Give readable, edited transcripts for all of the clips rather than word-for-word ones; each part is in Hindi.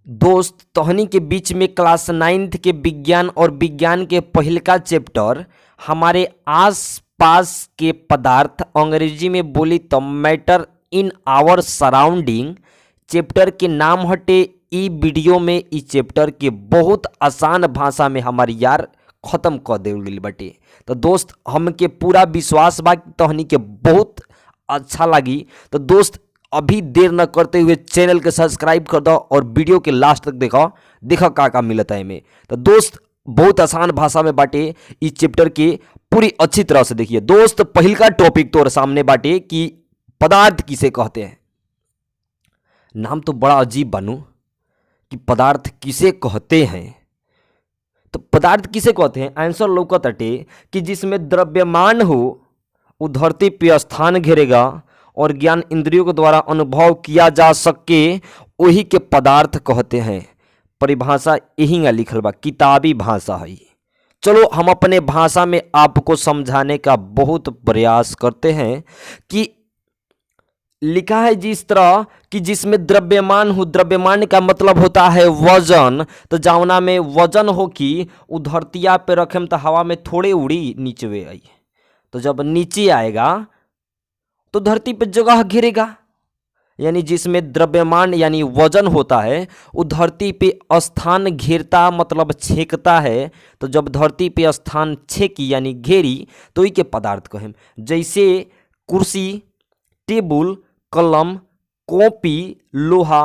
दोस्त तोहनी के बीच में क्लास 9th के विज्ञान और विज्ञान के पहिलका चैप्टर हमारे आस पास के पदार्थ, अंग्रेजी में बोली तो matter in our surrounding chapter के नाम हटे। ई वीडियो में ई चैप्टर के बहुत आसान भाषा में हमारी यार खत्म कर देल गई बाटे। तो दोस्त हमके पूरा विश्वास बा कि तोहनी के बहुत अच्छा लगी। तो दोस्त अभी देर न करते हुए चैनल के सब्सक्राइब कर दो और वीडियो के लास्ट तक देखो का मिलता है में। तो दोस्त बहुत आसान भाषा में बाटे, इस चैप्टर के पूरी अच्छी तरह से देखिए। दोस्त पहिलका टॉपिक तोर सामने बाटे कि पदार्थ किसे कहते हैं। नाम तो बड़ा अजीब बानू कि पदार्थ किसे कहते हैं। तो पदार्थ किसे कहते हैं, आंसर लौकत अटे कि जिसमें द्रव्यमान हो वो धरती पे स्थान घेरेगा और ज्ञान इंद्रियों के द्वारा अनुभव किया जा सके, वही के पदार्थ कहते हैं। परिभाषा यही लिखल बा, किताबी भाषा है। चलो हम अपने भाषा में आपको समझाने का बहुत प्रयास करते हैं कि लिखा है जिस तरह कि जिसमें द्रव्यमान हो, द्रव्यमान का मतलब होता है वजन। तो जावना में वजन हो कि वो धरतिया पे रखे तो हवा में थोड़े उड़ी नीचे आई, तो जब नीचे आएगा तो धरती पे जगह घेरेगा। यानी जिसमें द्रव्यमान यानी वजन होता है वो धरती पे स्थान घेरता मतलब छेकता है। तो जब धरती पे स्थान छेकी यानी घेरी तो ई के पदार्थ कहें। जैसे कुर्सी, टेबुल, कलम, कॉपी, लोहा,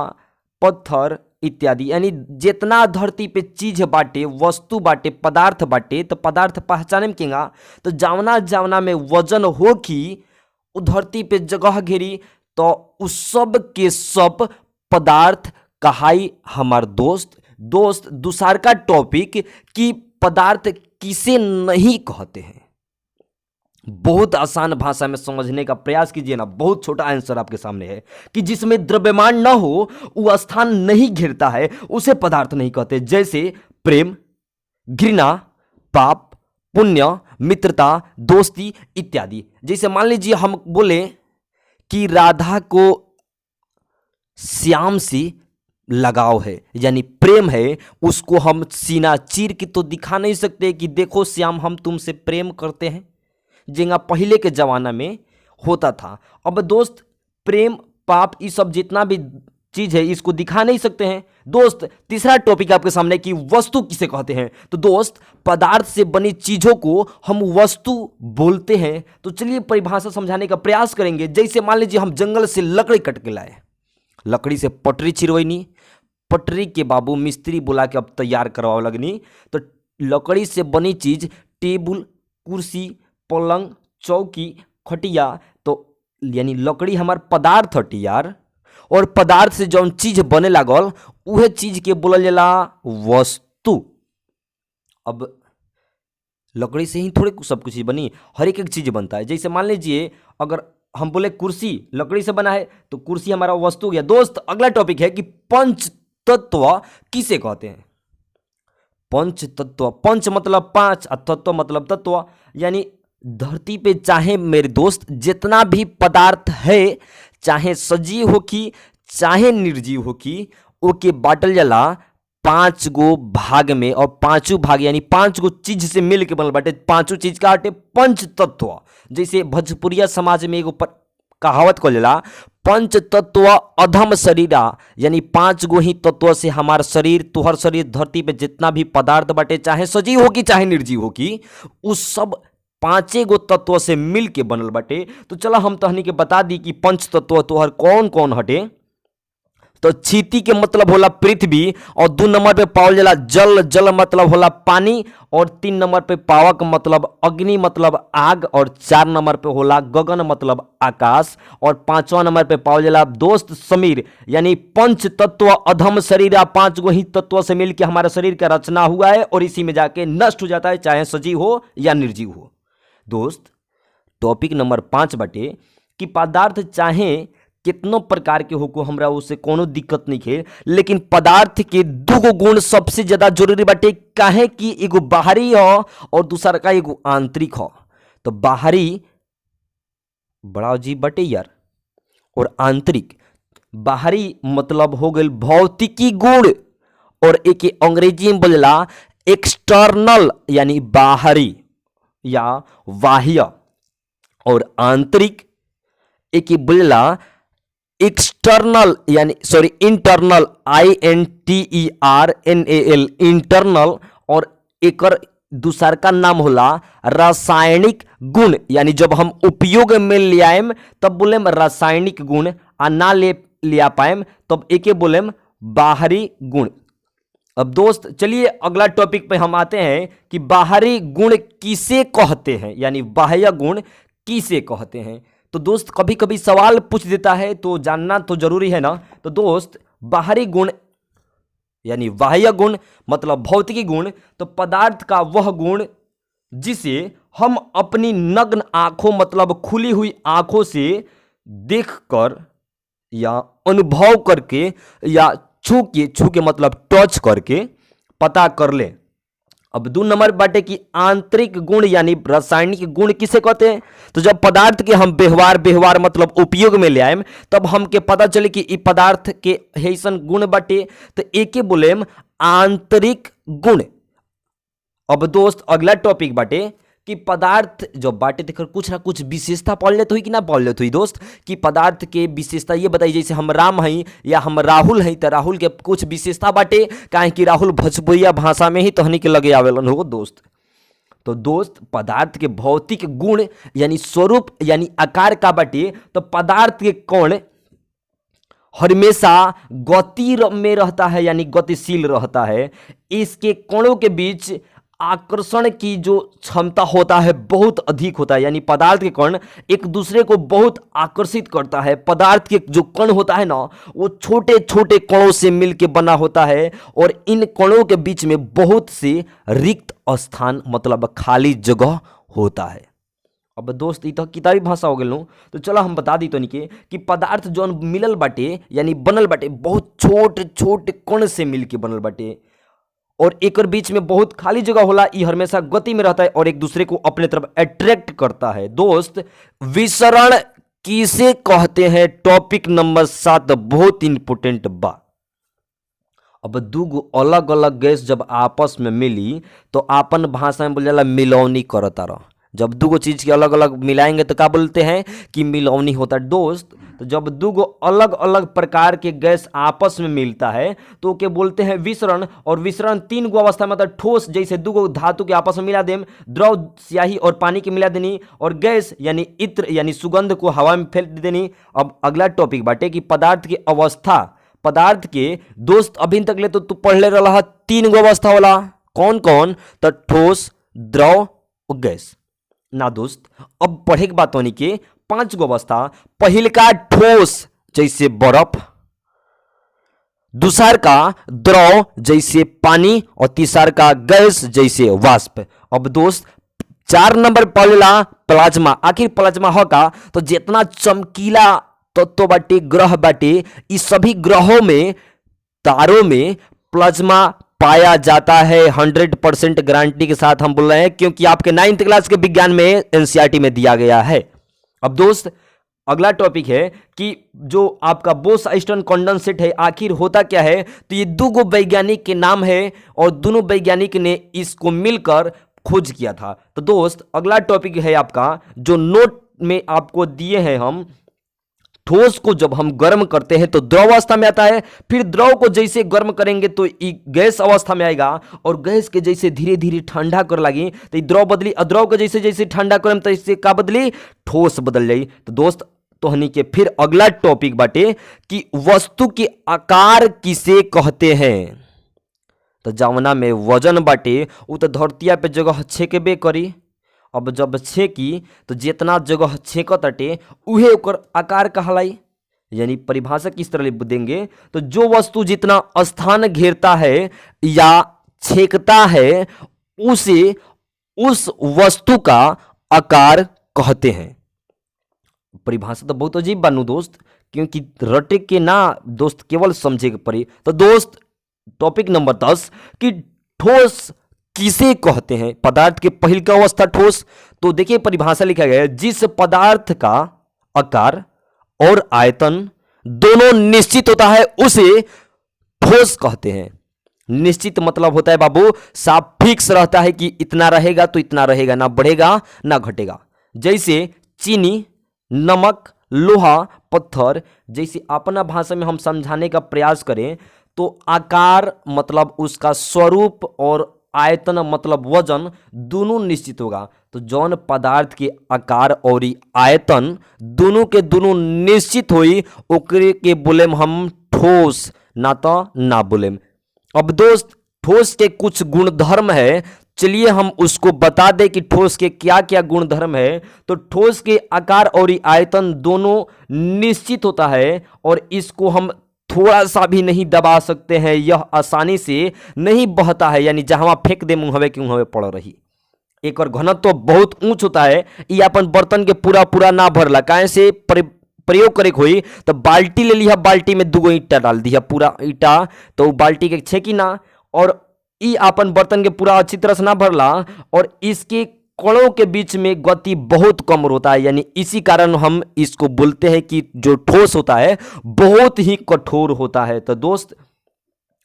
पत्थर इत्यादि। यानी जितना धरती पे चीज बाटे, वस्तु बाटे, पदार्थ बाटे, तो पदार्थ पहचाने में केगा तो जावना जावना में वजन हो कि वो धरती पे जगह घेरी तो उस सब के सब पदार्थ कहाई हमार दोस्त दूसर का टॉपिक कि पदार्थ किसे नहीं कहते हैं। बहुत आसान भाषा में समझने का प्रयास कीजिए ना। बहुत छोटा आंसर आपके सामने है कि जिसमें द्रव्यमान न हो, वो स्थान नहीं घेरता है, उसे पदार्थ नहीं कहते। जैसे प्रेम, घृणा, पाप, पुण्य, मित्रता, दोस्ती इत्यादि। जैसे मान लीजिए हम बोले कि राधा को श्याम से लगाव है यानी प्रेम है, उसको हम सीना चीर के तो दिखा नहीं सकते कि देखो श्याम हम तुमसे प्रेम करते हैं, जिंगा पहले के जमाना में होता था। अब दोस्त प्रेम, पाप, ये सब जितना भी चीज है इसको दिखा नहीं सकते हैं। दोस्त तीसरा टॉपिक आपके सामने कि वस्तु किसे कहते हैं। तो दोस्त पदार्थ से बनी चीजों को हम वस्तु बोलते हैं। तो चलिए परिभाषा समझाने का प्रयास करेंगे। जैसे मान लीजिए हम जंगल से लकड़ी कट के लाए, लकड़ी से पटरी चिरवैनी, पटरी के बाबू मिस्त्री बुला के अब तैयार करवाओ लगनी। तो लकड़ी से बनी चीज टेबुल, कुर्सी, पलंग, चौकी, खटिया, तो यानी लकड़ी हमार पदार्थ हटी यार। और पदार्थ से जौन चीज बने लागल उहे चीज के बोलल जाला वस्तु। अब लकड़ी से ही थोड़े सब कुछ बनी, हर एक चीज बनता है। जैसे मान लीजिए अगर हम बोले कुर्सी लकड़ी से बना है तो कुर्सी हमारा वस्तु हो गया। दोस्त अगला टॉपिक है कि पंच तत्व किसे कहते हैं। पंच तत्व, पंच मतलब पांच और तत्व मतलब तत्व। यानी धरती पे चाहे मेरे दोस्त जितना भी पदार्थ है, चाहे सजीव हो कि चाहे निर्जीव हो कि, ओके बाटल जाला 5 गो भाग में। और पांचों भाग यानी 5 गो चीज से मिल के बनल बाटे। पांचों चीज का हटे पंच तत्व। जैसे भोजपुरिया समाज में एगो कहावत को लेला, पंच तत्व अधम शरीरा। यानी 5 गो ही तत्व से हमार शरीर, तुहर शरीर, धरती पे जितना भी पदार्थ बाटे, चाहे सजीव हो कि चाहे निर्जीव हो कि, उस सब 5 गो तत्व से मिल के बनल बाटे। तो चला हम तहनी के बता दी कि पंच तत्व तोहर कौन कौन हटे। तो क्षिति के मतलब होला पृथ्वी, और 2 नंबर पे पावल जाला जल, जल मतलब होला पानी, और 3 नंबर पे पावक मतलब अग्नि मतलब आग, और 4 नंबर पे होला गगन मतलब आकाश, और 5वां नंबर पे पावल जाला दोस्त समीर। यानी पंच तत्व अधम शरीरा, 5 गो ही तत्व से मिल के हमारे शरीर का रचना हुआ है और इसी में जाके नष्ट हो जाता है, चाहे सजीव हो या निर्जीव हो। दोस्त टॉपिक नंबर 5 बाटे कि पदार्थ चाहे कितनों प्रकार के हो को हमरा उससे कोनो दिक्कत नहीं है, लेकिन पदार्थ के 2 गो गुण सबसे ज्यादा जरूरी बाटे। काहे कि एगो बाहरी हो और दूसरा का एगो आंतरिक हो। तो बाहरी बड़ा अजीब बाटे यार, और आंतरिक। बाहरी मतलब हो गई भौतिकी गुण और एक अंग्रेजी में बोलेला एक्सटर्नल यानी बाहरी या बाह्य, और आंतरिक एक ही बोलेला एक्सटर्नल यानी इंटरनल INTERNAL इंटरनल, और एकर दूसर का नाम होला रासायनिक गुण, यानी जब हम उपयोग में ले आएम तब बोलेम रासायनिक गुण, आ ना लिया पाएम तब एके बोलेम बाहरी गुण। अब दोस्त चलिए अगला टॉपिक पे हम आते हैं कि बाहरी गुण किसे कहते हैं, यानी बाह्य गुण किसे कहते हैं। तो दोस्त कभी कभी सवाल पूछ देता है तो जानना तो जरूरी है ना। तो दोस्त बाहरी गुण यानी बाह्य गुण मतलब भौतिकी गुण, तो पदार्थ का वह गुण जिसे हम अपनी नग्न आंखों मतलब खुली हुई आंखों से देखकर या अनुभव करके या छू के मतलब टच करके पता कर ले। अब 2 नंबर बाटे कि आंतरिक गुण यानी रासायनिक गुण किसे कहते हैं। तो जब पदार्थ के हम व्यवहार मतलब उपयोग में ले आएम तब हमके पता चले कि इ पदार्थ के ऐसन गुण बाटे, तो एके बोलेम आंतरिक गुण। अब दोस्त अगला टॉपिक बाटे कि पदार्थ जो बाटे देकर कुछ ना कुछ विशेषता पढ़ लेते हुई कि ना पढ़ लेते हुई दोस्त, कि पदार्थ के विशेषता ये बताई, जैसे हम राम हई या हम राहुल हई तो राहुल के कुछ विशेषता बाटे, काहे कि राहुल भोजपुरिया भाषा में ही तहनी के लगे आवेलन हो दोस्त। तो दोस्त पदार्थ के भौतिक गुण यानी स्वरूप यानी आकार का बाटे, तो पदार्थ के कण हमेशा गति में रहता है यानी गतिशील रहता है। इसके कणों के बीच आकर्षण की जो क्षमता होता है बहुत अधिक होता है, यानी पदार्थ के कण एक दूसरे को बहुत आकर्षित करता है। पदार्थ के जो कण होता है ना वो छोटे छोटे कणों से मिलकर बना होता है, और इन कणों के बीच में बहुत से रिक्त स्थान मतलब खाली जगह होता है। अब दोस्त ये तो किताबी भाषा हो गई। तो चलो हम बता दी तो निके कि पदार्थ जो मिलल बाटे यानी बनल बाटे बहुत छोटे छोटे कण से मिलके बनल बाटे, और एक बीच में बहुत खाली जगह होला। ये हमेशा गति में रहता है और एक दूसरे को अपने तरफ अट्रैक्ट करता है। दोस्त विसरण किसे कहते हैं, टॉपिक नंबर 7 बहुत इंपोर्टेंट बा। अब 2 अलग अलग गैस जब आपस में मिली तो आपन भाषा में बोल जाला मिलौनी करता रह। जब 2 चीज के अलग अलग मिलाएंगे तो क्या बोलते हैं कि मिलौनी होता है दोस्त। तो जब 2 अलग अलग प्रकार के गैस आपस में मिलता है तो क्या बोलते हैं विसरण। और विसरण 3 अवस्था में मतलब ठोस जैसे 2 धातु के आपस में मिला देम, द्रव स्याही और पानी के मिला देनी, और गैस यानी इत्र यानी सुगंध को हवा में फेंक देनी। अब अगला टॉपिक बाटे कि पदार्थ की अवस्था। पदार्थ के दोस्त अभी तक ले तो तू पढ़ ले रहा 3 अवस्था होला, कौन कौन, तो ठोस द्रव और गैस ना दोस्त। अब पढ़े के बात होनी के 5 अवस्था। पहिल का ठोस जैसे बर्फ, दूसर का द्रव जैसे पानी, और तीसर का गैस जैसे वाष्प। अब दोस्त 4 नंबर पढ़ेला प्लाज्मा। आखिर प्लाज्मा हो का, तो जितना चमकीला तत्व बाटे ग्रह बाटे इस सभी ग्रहों में तारों में प्लाज्मा पाया जाता है। 100% गारंटी के साथ हम बोल रहे हैं, क्योंकि आपके 9th क्लास के विज्ञान में एनसीईआरटी में दिया गया है। अब दोस्त अगला टॉपिक है कि जो आपका बोस-आइंस्टाइन कंडेंसेट है आखिर होता क्या है। तो ये 2 वैज्ञानिक के नाम है और दोनों वैज्ञानिक ने इसको मिलकर खोज किया था। तो दोस्त अगला टॉपिक है आपका जो नोट में आपको दिए हैं हम। ठोस को जब हम गर्म करते हैं तो द्रव अवस्था में आता है, फिर द्रव को जैसे गर्म करेंगे तो गैस अवस्था में आएगा, और गैस के जैसे धीरे धीरे ठंडा कर लगी तो द्रव बदली, द्रव को जैसे जैसे ठंडा करें तो इससे का बदली, ठोस बदल जाई। तो दोस्त तोहनी के फिर अगला टॉपिक बाटे कि वस्तु के आकार किसे कहते हैं। तो जवना में वजन बाटे वो तो धरतिया पे जगह छेकबे करी। अब जब छेकी तो जितना जगह छेकताटे उहे ओकर आकार कहलाई। यानी परिभाषा किस तरह देंगे, तो जो वस्तु जितना स्थान घेरता है या छेकता है उसे उस वस्तु का आकार कहते हैं। परिभाषा तो बहुत अजीब बानू दोस्त, क्योंकि रटे के ना दोस्त केवल समझे के पड़ी। तो दोस्त टॉपिक नंबर 10 कि ठोस किसे कहते हैं। पदार्थ के पहल का अवस्था ठोस। तो देखिए परिभाषा लिखा गया है, जिस पदार्थ का आकार और आयतन दोनों निश्चित होता है उसे ठोस कहते हैं। निश्चित मतलब होता है बाबू साफ फिक्स रहता है कि इतना रहेगा तो इतना रहेगा, ना बढ़ेगा ना घटेगा। जैसे चीनी, नमक, लोहा, पत्थर, जैसे अपना भाषा में हम समझाने का प्रयास करें तो आकार मतलब उसका स्वरूप और आयतन मतलब वजन दोनों निश्चित होगा। तो जौन पदार्थ के आकार और आयतन दोनों के दोनों निश्चित होई ओकरे के बोलेम हम ठोस, ना तो ना बोलेम। अब दोस्त ठोस के कुछ गुणधर्म है, चलिए हम उसको बता दें कि ठोस के क्या क्या गुणधर्म है। तो ठोस के आकार और आयतन दोनों निश्चित होता है और इसको हम थोड़ा सा भी नहीं दबा सकते हैं, यह आसानी से नहीं बहता है, यानी जहां फेंक दे मुंहवे की मुंहवे पड़ रही। एक और घनत्व तो बहुत ऊंच होता है, ये अपन बर्तन के पूरा पूरा ना भरला काहे से प्रयोग करे हुई तो बाल्टी ले लिया, बाल्टी में 2 ईंटा डाल दिया, पूरा ईंटा तो बाल्टी के छेकी ना, और ई अपन बर्तन के पूरा अच्छी तरह से ना भरला और इसके कणों के बीच में गति बहुत कम होता है, यानी इसी कारण हम इसको बोलते हैं कि जो ठोस होता है बहुत ही कठोर होता है। तो दोस्त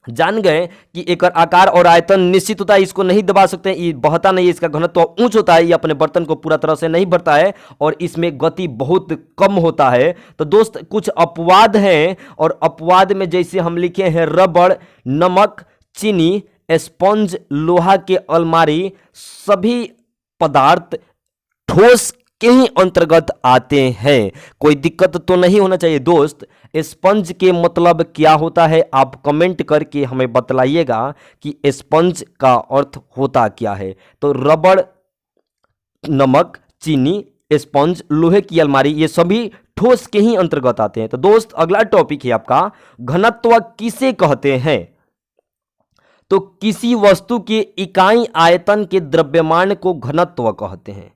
जान गए कि एक आकार और आयतन निश्चित होता है, इसको नहीं दबा सकते, ये बहता नहीं है, इसका घनत्व ऊंच होता है, ये अपने बर्तन को पूरा तरह से नहीं भरता है और इसमें गति बहुत कम होता है। तो दोस्त कुछ अपवाद हैं, और अपवाद में जैसे हम लिखे हैं रबड़, नमक, चीनी, स्पंज, लोहा के अलमारी, सभी पदार्थ ठोस के ही अंतर्गत आते हैं। कोई दिक्कत तो नहीं होना चाहिए दोस्त। स्पंज के मतलब क्या होता है आप कमेंट करके हमें बतलाइएगा कि स्पंज का अर्थ होता क्या है। तो रबड़, नमक, चीनी, स्पंज, लोहे की अलमारी, ये सभी ठोस के ही अंतर्गत आते हैं। तो दोस्त अगला टॉपिक है आपका घनत्व किसे कहते हैं। तो किसी वस्तु के इकाई आयतन के द्रव्यमान को घनत्व कहते हैं।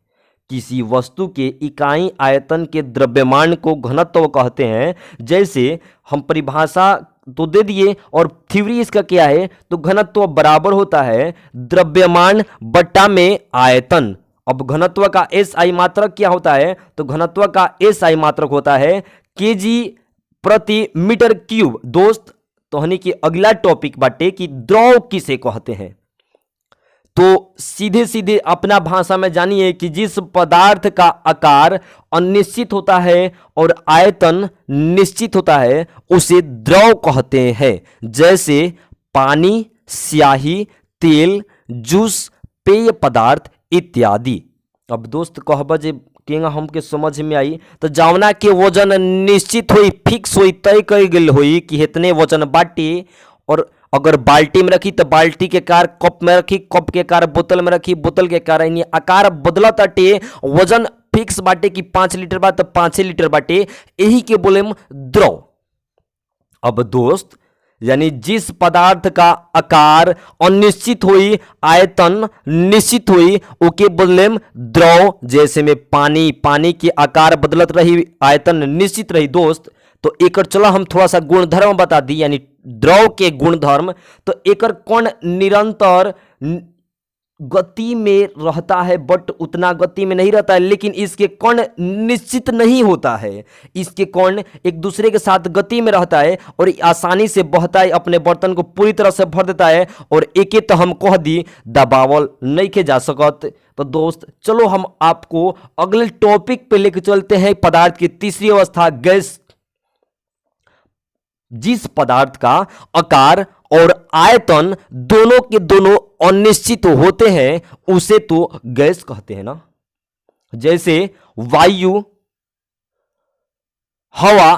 किसी वस्तु के इकाई आयतन के द्रव्यमान को घनत्व कहते हैं। जैसे हम परिभाषा तो दे दिए और थ्योरी इसका क्या है, तो घनत्व बराबर होता है द्रव्यमान बट्टा में आयतन। अब घनत्व का एसआई मात्रक क्या होता है, तो घनत्व का एसआई मात्रक होता है केजी प्रति मीटर क्यूब। दोस्त तो हनी की अगला टॉपिक बाटे कि द्रव किसे कहते हैं। तो सीधे सीधे अपना भाषा में जानिए कि जिस पदार्थ का आकार अनिश्चित होता है और आयतन निश्चित होता है उसे द्रव कहते हैं। जैसे पानी, स्याही, तेल, जूस, पेय पदार्थ इत्यादि। अब दोस्त कहब जे केंगा हमके समझ में आई, तो जावना के वजन निश्चित हुई, फिक्स हुई, तय कर गई हुई कि इतने वजन बाटे, और अगर बाल्टी में रखी तो बाल्टी के कार कप में रखी, कप के कार बोतल में रखी, बोतल के कार यानी आकार बदला ताटे, वजन फिक्स बाटे कि 5 लीटर बा तो 5 लीटर बाटे, यही के बोले द्रव। अब दोस्त यानी जिस पदार्थ का आकार अनिश्चित हुई, आयतन निश्चित हुई, ओके बोलेम द्रव। जैसे में पानी, पानी के आकार बदलत रही, आयतन निश्चित रही। दोस्त तो एकर चलो हम थोड़ा सा गुणधर्म बता दी, यानी द्रव के गुणधर्म। तो एकर कण निरंतर गति में रहता है, बट उतना गति में नहीं रहता है, लेकिन इसके कण निश्चित नहीं होता है। इसके कण एक दूसरे के साथ गति में रहता है और आसानी से बहता है, अपने बर्तन को पूरी तरह से भर देता है, और एके तो हम कह दी दबावल नहीं के जा सकत। तो दोस्त चलो हम आपको अगले टॉपिक पे लेके चलते हैं, पदार्थ की तीसरी अवस्था गैस। जिस पदार्थ का आकार और आयतन दोनों के दोनों अनिश्चित होते हैं उसे तो गैस कहते हैं ना। जैसे वायु, हवा,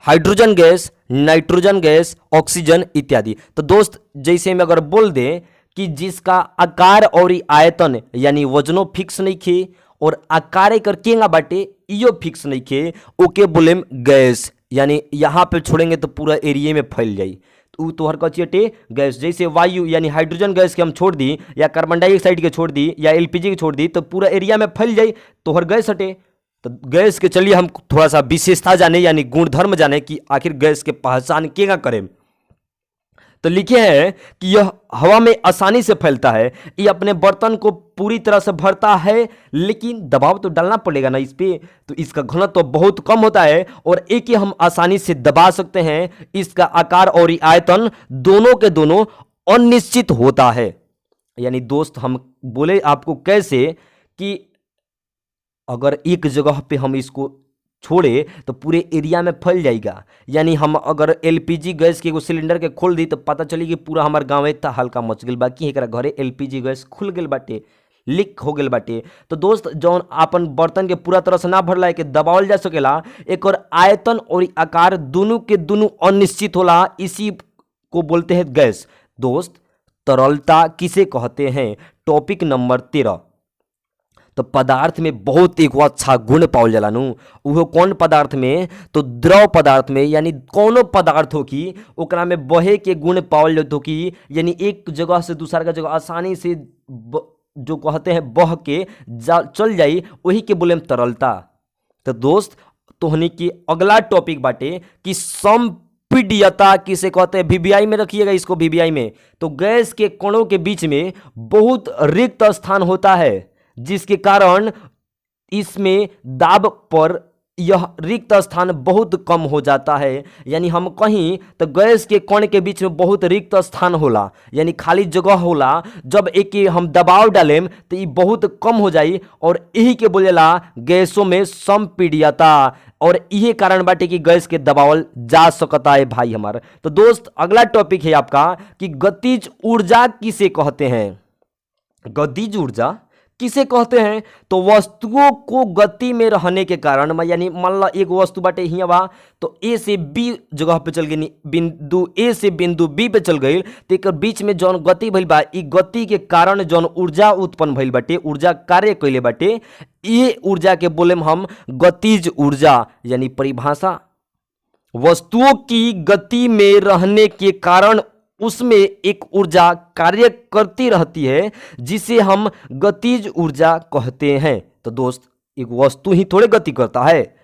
hydrogen gas, nitrogen gas, oxygen इत्यादि। तो दोस्त जैसे मैं अगर बोल दे कि जिसका आकार और आयतन यानी वजनों फिक्स नहीं खे और आकार कर केंगा बाटे इयो फिक्स नहीं खे, ओके बोलेम गैस। यानी यहां पे छोड़ेंगे तो पूरा एरिया में फैल जाई, तो तोहर कचियटे गैस। जैसे वायु यानी हाइड्रोजन गैस के हम छोड़ दी, या कार्बन डाइऑक्साइड के छोड़ दी, या एलपीजी के छोड़ दी, तो पूरा एरिया में फैल जाई, तोहर गैस हटे। तो गैस के चलिए हम थोड़ा सा विशेषता जाने यानी गुणधर्म जाने कि आखिर गैस के पहचान केगा करें। तो लिखे हैं कि यह हवा में आसानी से फैलता है, ये अपने बर्तन को पूरी तरह से भरता है, लेकिन दबाव तो डालना पड़ेगा ना इस पे, तो इसका घनत्व तो बहुत कम होता है और एक ही हम आसानी से दबा सकते हैं। इसका आकार और आयतन दोनों के दोनों अनिश्चित होता है। यानी दोस्त हम बोले आपको कैसे कि अगर एक जगह पे हम इसको छोड़े तो पूरे एरिया में फैल जाएगा। यानी हम अगर एलपीजी गैस के एगो सिलेंडर के खोल दी तो पता चली कि पूरा हमार गाँव इतना हल्का मच गई बाकी एकरा घरे एलपीजी गैस खुल गई बाटे, लीक हो गई बाटे। तो दोस्त जौन आपन बर्तन के पूरा तरह से ना भरला है कि दबावल जा सकेला, एक और आयतन और आकार दोनों के दोनों अनिश्चित होला, इसी को बोलते हैं गैस। दोस्त तरलता किसे कहते हैं? Topic number 13। तो पदार्थ में बहुत एक अच्छा गुण पावल जाला नु, वो कौन पदार्थ में? तो द्रव पदार्थ में, यानी कोनो पदार्थ हो कि ओकरा में बहे के गुण पावल जात हो कि यानी एक जगह से दूसरा का जगह आसानी से जो कहते हैं बह के चल जाई, वही के बोले तरलता। तो दोस्त तोहनी की अगला टॉपिक बाटे कि संपीड्यता किसे कहते हैं? वीवीआई में रखिएगा इसको, वीवीआई में। तो गैस के कणों के बीच में बहुत रिक्त स्थान होता है, जिसके कारण इसमें दाब पर यह रिक्त स्थान बहुत कम हो जाता है। यानी हम कहीं तो गैस के कण के बीच में बहुत रिक्त स्थान होला, यानी खाली जगह होला। जब एक हम दबाव डालें तो ये बहुत कम हो जाई और यही के बोलेला गैसों में संपीड्यता, और यही कारण बाटे कि गैस के दबावल जा सकता है भाई हमार। तो दोस्त अगला टॉपिक है आपका कि गतिज ऊर्जा किसे कहते हैं? गतिज ऊर्जा किसे कहते हैं? तो वस्तुओं को गति में रहने के कारण, यानी मान ला एक वस्तु बाटे हियां बा तो ए से बी जगह पे चल गई, बिंदु ए से बिंदु बी पे चल गई, तो एक बीच में जौन गति भइल बा, ई गति के कारण जौन ऊर्जा उत्पन्न भइल बाटे, ऊर्जा कार्य कैले बाटे, ये ऊर्जा के बोले हम गतिज ऊर्जा। यानी परिभाषा, वस्तुओं की गति में रहने के कारण उसमें एक ऊर्जा कार्य करती रहती है, जिसे हम गतिज ऊर्जा कहते हैं। तो दोस्त एक वस्तु ही थोड़े गति करता है,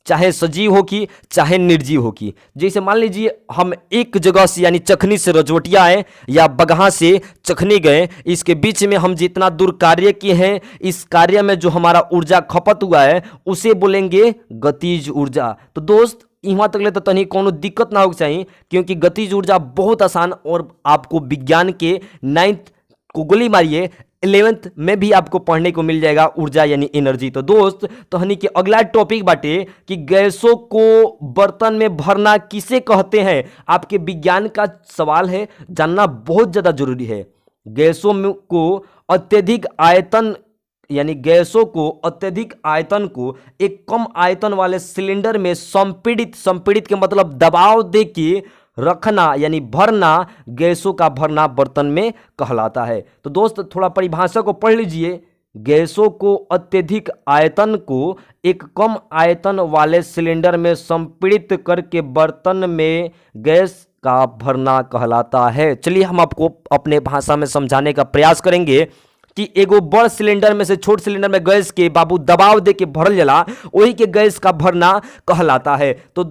चाहे सजीव हो कि चाहे निर्जीव हो कि। जैसे मान लीजिए हम एक जगह से यानी चखनी से रजवटिया आए या बगहा से चखनी गए, इसके बीच में हम जितना दूर कार्य किए हैं, इस कार्य में जो हमारा ऊर्जा खपत हुआ है उसे बोलेंगे गतिज ऊर्जा। तो दोस्त यहाँ तक ले तो तनी कोनो दिक्कत ना हो चाहिए, क्योंकि गतिज ऊर्जा बहुत आसान, और आपको विज्ञान के 9th को गोली मारिए 11th में भी आपको पढ़ने को मिल जाएगा ऊर्जा यानी एनर्जी। तो दोस्त तो हनी के अगला टॉपिक बाटे कि गैसों को बर्तन में भरना किसे कहते हैं? आपके विज्ञान का सवाल है, जानना बहुत ज़्यादा जरूरी है। गैसों को अत्यधिक आयतन, यानी गैसों को अत्यधिक आयतन को एक कम आयतन वाले सिलेंडर में संपीड़ित के मतलब दबाव दे के रखना यानी भरना, गैसों का भरना बर्तन में कहलाता है। तो दोस्त थोड़ा परिभाषा को पढ़ लीजिए। गैसों को अत्यधिक आयतन को एक कम आयतन वाले सिलेंडर में संपीड़ित करके बर्तन में गैस का भरना कहलाता है। चलिए हम आपको अपने भाषा में समझाने का प्रयास करेंगे कि एगो बड़ सिलेंडर में से छोट सिलेंडर में गैस के बाबू दबाव दे के भरल जाला, वही के गैस का भरना कहलाता है। तो